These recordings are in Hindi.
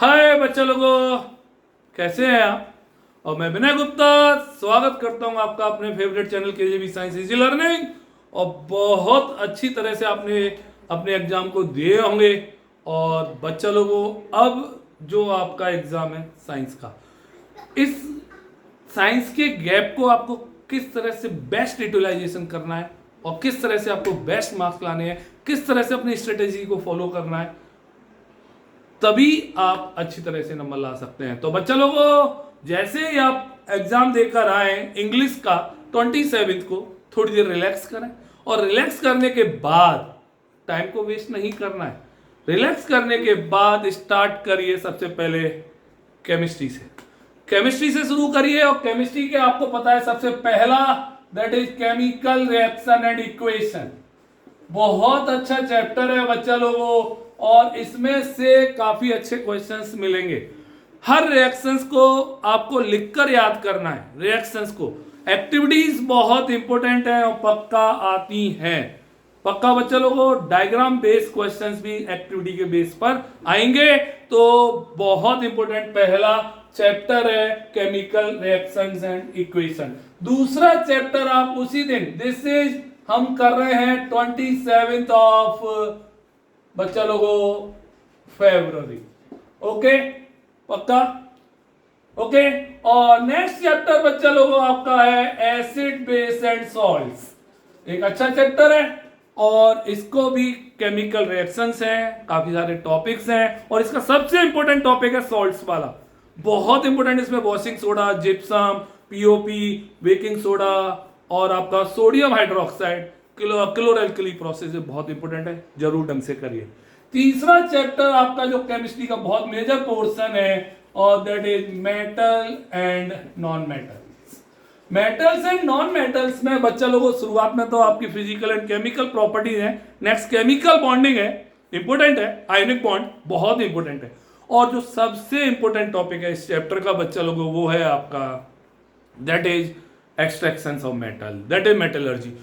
हाय बच्चे लोगों, कैसे हैं आप। और मैं विनय गुप्ता स्वागत करता हूं आपका अपने favourite channel KJB science easy learning. और बहुत अच्छी तरह से आपने अपने एग्जाम को दिए होंगे। और बच्चे लोगों, अब जो आपका एग्जाम है साइंस का, इस साइंस के गैप को आपको किस तरह से बेस्ट यूटिलाइजेशन करना है और किस तरह से आपको बेस्ट मार्क्स लाने हैं, किस तरह से अपनी स्ट्रेटेजी को फॉलो करना है, तभी आप अच्छी तरह से नंबर ला सकते हैं। तो बच्चा लोगों, जैसे ही आप एग्जाम देकर आए इंग्लिश का 27 को, थोड़ी देर रिलैक्स करें। और रिलैक्स करने के बाद टाइम को वेस्ट नहीं करना है। रिलैक्स करने के बाद स्टार्ट करिए सबसे पहले केमिस्ट्री से। केमिस्ट्री से शुरू करिए। और केमिस्ट्री के आपको पता है सबसे पहला that is chemical reaction and equation. बहुत अच्छा चैप्टर है बच्चा लोगों, और इसमें से काफी अच्छे क्वेश्चंस मिलेंगे। हर रिएक्शंस को आपको लिखकर याद करना है। रिएक्शंस को एक्टिविटीज बहुत इंपॉर्टेंट है और पक्का आती हैं। पक्का बच्चा लोगों, डायग्राम बेस्ड क्वेश्चंस भी एक्टिविटी के बेस पर आएंगे। तो बहुत इंपॉर्टेंट पहला चैप्टर है केमिकल रिएक्शंस एंड इक्वेशन। दूसरा चैप्टर आप उसी दिन, दिस इज हम कर रहे हैं 27 ऑफ बच्चा लोगों फरवरी। ओके, पक्का ओके। और नेक्स्ट चैप्टर बच्चा लोगों आपका है एसिड बेस एंड सॉल्ट्स। एक अच्छा चैप्टर है और इसको भी केमिकल रिएक्शंस हैं, काफी सारे टॉपिक्स हैं। और इसका सबसे इंपॉर्टेंट टॉपिक है सॉल्ट्स वाला, बहुत इंपॉर्टेंट। इसमें washing soda, gypsum, POP, baking soda और आपका सोडियम हाइड्रोक्साइड, क्लोरल्कली प्रोसेस बहुत इंपॉर्टेंट है, जरूर ढंग से करिए। तीसरा चैप्टर आपका जो केमिस्ट्री का बहुत मेजर पोर्शन है और that is metal and non metals. Metals and non metals में बच्चा लोगों शुरुआत में तो आपकी फिजिकल एंड केमिकल प्रॉपर्टीज है। नेक्स्ट केमिकल बॉन्डिंग है, इंपॉर्टेंट है। आयनिक बॉन्ड बहुत इंपॉर्टेंट है। और जो सबसे इंपॉर्टेंट टॉपिक है इस चैप्टर का बच्चा लोगों, वो है आपका that is extraction of metal, that is metallurgy.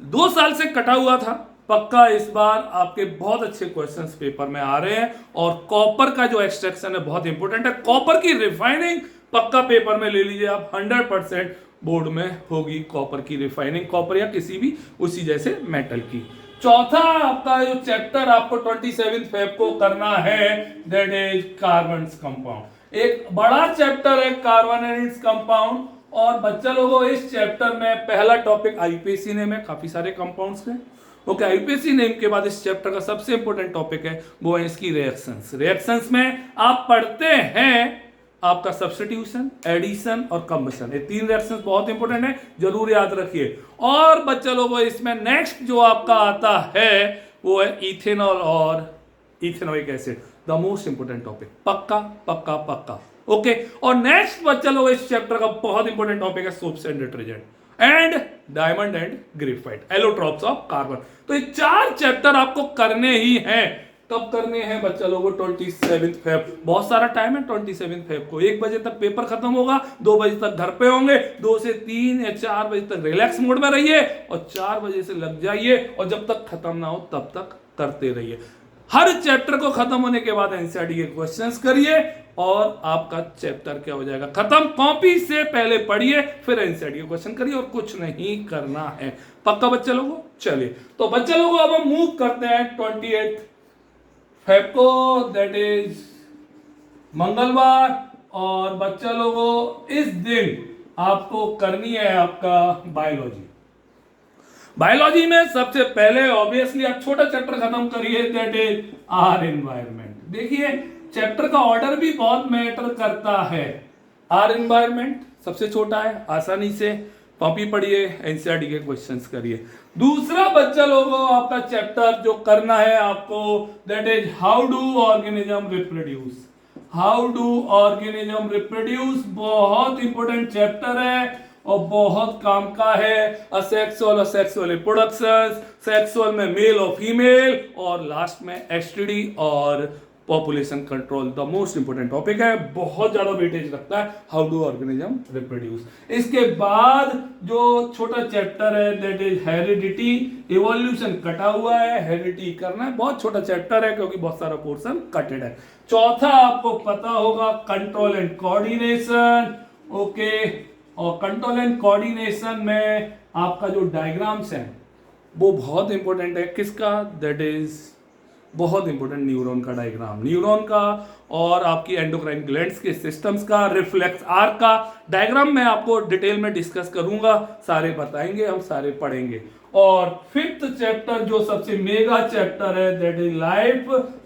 2 साल से कटा हुआ था, पक्का इस बार आपके बहुत अच्छे क्वेश्चंस पेपर में आ रहे हैं। और कॉपर का जो एक्सट्रैक्शन है बहुत इंपॉर्टेंट है। कॉपर की रिफाइनिंग पक्का पेपर में ले लीजिए आप, 100% बोर्ड में होगी कॉपर की रिफाइनिंग, कॉपर या किसी भी उसी जैसे मेटल की। चौथा आपका जो चैप्टर आपको 27 फेब को करना है दैट इज कार्बन कंपाउंड। एक बड़ा चैप्टर है कार्बन एंड इट्स कंपाउंड। और बच्चा लोगों, इस चैप्टर में पहला टॉपिक आईपीएससी नेम है, काफी सारे कंपाउंड्स हैं। ओके, आईपीएससी नेम के बाद इस चैप्टर का सबसे इंपॉर्टेंट टॉपिक है वो है इसकी रिएक्शंस। रिएक्शंस में आप पढ़ते हैं आपका सब्स्टिट्यूशन, एडिशन और कंबशन। ये 3 रिएक्शंस बहुत इंपॉर्टेंट है, जरूर याद रखिए। और बच्चा लोगों, इसमें नेक्स्ट जो आपका आता है वो है इथेनॉल और ethanoic acid, the most important topic. पक्का पक्का पक्का ओके। और नेक्स्ट बच्चा लोगों, इस चैप्टर का बहुत इंपॉर्टेंट टॉपिक है soaps and detergent and diamond and graphite, allotropes of carbon. तो ये 4 चैप्टर आपको करने ही हैं। कब करने हैं बच्चा लोगों? 27 फेब। बहुत सारा टाइम है 27 फेब को। 1 बजे तक पेपर खत्म होगा, 2 बजे तक घर पे होंगे, 2 से 3 या 4 बजे तक रिलैक्स मोड में रहिए और 4 बजे से लग जाइए और जब तक खत्म ना हो तब तक करते रहिए। हर चैप्टर को खत्म होने के बाद एनसीईआरटी के क्वेश्चंस करिए और आपका चैप्टर क्या हो जाएगा खत्म। कॉपी से पहले पढ़िए, फिर एनसीईआरटी के क्वेश्चन करिए और कुछ नहीं करना है। पक्का बच्चा लोगों? चलिए, तो बच्चा लोगों अब हम मूव करते हैं 28 फेब को, दैट इज मंगलवार। और बच्चा लोगों, इस दिन आपको करनी है आपका बायोलॉजी। बायोलॉजी में सबसे पहले ऑब्वियसली आप छोटा चैप्टर खत्म करिए, दैट इज आर एनवायरमेंट। देखिए, चैप्टर का ऑर्डर भी बहुत मैटर करता है। आर एनवायरमेंट सबसे छोटा है, आसानी से कॉपी पढ़िए, एनसीईआरटी के क्वेश्चंस करिए। दूसरा बच्चा लोगों, आपका चैप्टर जो करना है आपको that is how do organism reproduce. How do organism reproduce बहुत इंपॉर्टेंट चैप्टर है और बहुत काम का है। असेक्सुअल असेक्सुअल रिप्रोडक्शन, सेक्सुअल में मेल और फीमेल, और लास्ट में एसटीडी और population control the most important topic है, बहुत ज्यादा वेटेज रखता है, हाउ डू ऑर्गेनिज्म रिप्रोड्यूस। इसके बाद जो छोटा चैप्टर है दैट इज हेरिडिटी, इवोल्यूशन कटा हुआ है, हेरिडिटी करना है, बहुत छोटा चैप्टर है क्योंकि बहुत सारा पोर्शन कटेड है। चौथा आपको पता होगा कंट्रोल एंड कोऑर्डिनेशन, ओके। और कंट्रोल एंड कोऑर्डिनेशन में आपका जो डायग्राम्स है वो बहुत इंपॉर्टेंट है, किसका, दैट इज बहुत इंपॉर्टेंट न्यूरॉन का डायग्राम, न्यूरॉन का और आपकी एंडोक्राइन ग्लैंड्स के सिस्टम्स का, रिफ्लेक्स आर्क का डायग्राम मैं आपको डिटेल में डिस्कस करूंगा, सारे बताएंगे, हम सारे पढ़ेंगे। और फिफ्थ चैप्टर जो सबसे मेगा चैप्टर है दैट इज लाइफ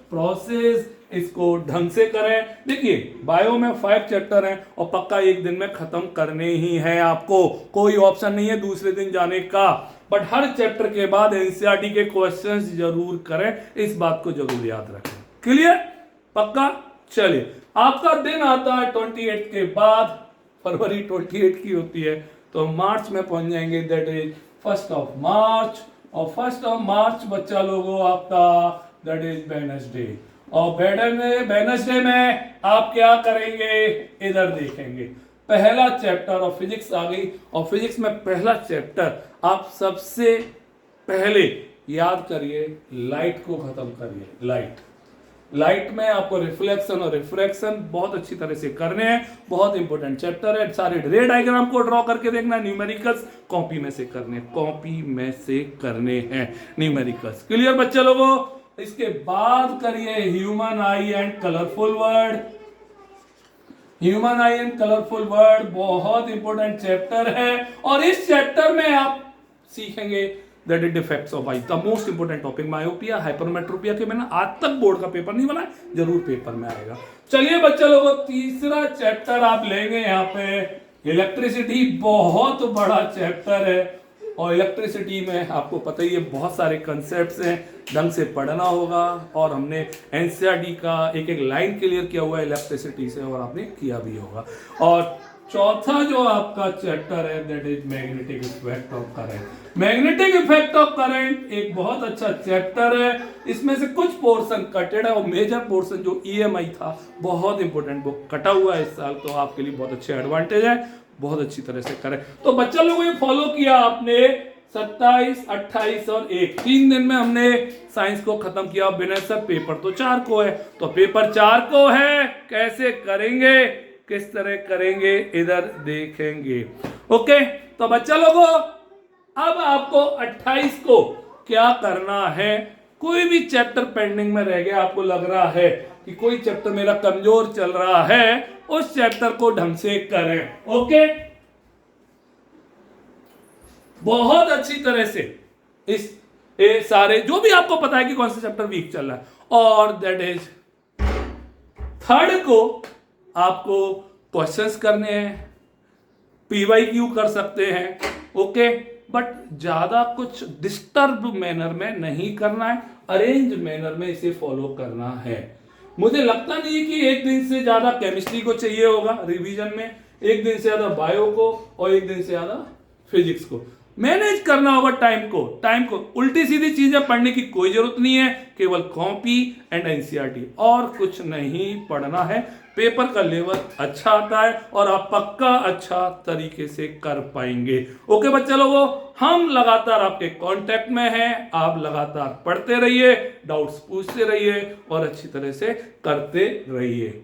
प्रोसेस, इसको ढंग से करें। देखिए बायो में 5 चैप्टर हैं और पक्का एक दिन में खत्म करने ही है आपको, कोई ऑप्शन नहीं है दूसरे दिन जाने का, बट हर चैप्टर के बाद एनसीईआरटी के क्वेश्चंस जरूर करें, इस बात को जरूर याद रखें। क्लियर, पक्का। चलिए आपका दिन आता है 28 के बाद, फरवरी 28 की होती है, तो मार्च में पहुंच जाएंगे, दैट इज 1 मार्च। और 1 मार्च बच्चा लोगों आपका दैट इज वेडनेसडे, और वेडनेसडे में आप क्या करेंगे, इधर देखेंगे, पहला चैप्टर और फिजिक्स आ गई, और फिजिक्स में पहला चैप्टर आप सबसे पहले याद करिए, लाइट को खत्म करिए। लाइट में आपको रिफ्लेक्शन और रिफ्रैक्शन बहुत अच्छी तरह से करने हैं, बहुत इंपॉर्टेंट चैप्टर है। सारे रे डायग्राम को ड्रॉ करके देखना, न्यूमेरिकल्स कॉपी में से करने हैं न्यूमेरिकल्स। क्लियर बच्चे लोगों। इसके बाद करिए human I and colourful word, human I and colourful word बहुत इंपॉर्टेंट चैप्टर है, और इस चैप्टर में आप सीखेंगे that is defects of I, the most important topic. Myopia, hypermetropia के मैंने आज तक बोर्ड का पेपर नहीं बना, जरूर पेपर में आएगा। चलिए बच्चे लोगों, तीसरा चैप्टर आप लेंगे यहाँ पे इलेक्ट्रिसिटी, बहुत बड़ा चैप्टर है, और इलेक्ट्रिसिटी में आपको पता ही है बहुत सारे कंसेप्ट्स हैं, ढंग से पढ़ना होगा, और हमने एनसीईआरटी का एक एक लाइन क्लियर किया हुआ है इलेक्ट्रिसिटी से, और आपने किया भी होगा। और चौथा जो आपका चैप्टर है that is magnetic effect of current. Magnetic effect of current एक बहुत अच्छा चैप्टर है, इसमें से कुछ पोर्शन कटेड है, और मेजर पोर्शन जो ईएमआई था बहुत इंपॉर्टेंट, वो कटा हुआ है इस साल, तो आपके लिए बहुत अच्छे एडवांटेज है, बहुत अच्छी तरह से करें। तो बच्चा लोगों ये फॉलो किया आपने, 27, 28 और 1 3 दिन में हमने साइंस को खत्म किया। बिना सब पेपर तो 4 को है, तो पेपर 4 को है, कैसे करेंगे, किस तरह करेंगे, इधर देखेंगे। ओके, तो बच्चा लोगों अब आपको 28 को क्या करना है, कोई भी चैप्टर पेंडिंग में रह गया, आपको लग रहा है कि कोई चैप्टर मेरा कमजोर चल रहा है, उस चैप्टर को ढंग से करें। ओके, बहुत अच्छी तरह से इस सारे जो भी आपको पता है कि कौन सा चैप्टर वीक चल रहा है, और दैट इज 3rd को आपको क्वेश्चंस करने हैं, पीवाईक्यू कर सकते हैं, ओके, बट ज्यादा कुछ डिस्टर्ब मैनर में नहीं करना है, अरेंज मैनर में इसे फॉलो करना है। मुझे लगता नहीं है कि एक दिन से ज्यादा केमिस्ट्री को चाहिए होगा रिवीजन में, एक दिन से ज्यादा बायो को, और एक दिन से ज्यादा फिजिक्स को। मैनेज करना होगा टाइम को उल्टी सीधी चीजें पढ़ने की कोई जरूरत नहीं है, केवल कॉपी एंड एनसीईआरटी, और कुछ नहीं पढ़ना है। पेपर का लेवल अच्छा आता है और आप पक्का अच्छा तरीके से कर पाएंगे। ओके बच्चे लोगों, हम लगातार आपके कांटेक्ट में हैं, आप लगातार पढ़ते रहिए, डाउट्स पूछते रहिए और अच्छी तरह से करते रहिए।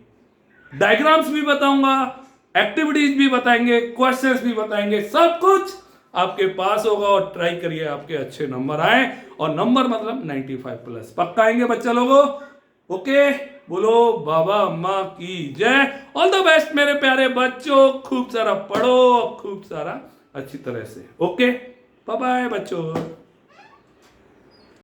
डायग्राम्स भी बताऊंगा, एक्टिविटीज भी बताएंगे, क्वेश्चंस भी बताएंगे, सब कुछ आपके पास होगा, और ट्राई करिए आपके अच्छे नंबर आए, और नंबर मतलब 95+ पक्का आएंगे बच्चे लोगों। ओके, बोलो बाबा अम्मा की जय। ऑल द बेस्ट मेरे प्यारे बच्चों, खूब सारा पढ़ो, खूब सारा अच्छी तरह से। ओके, बाय बाय बच्चों।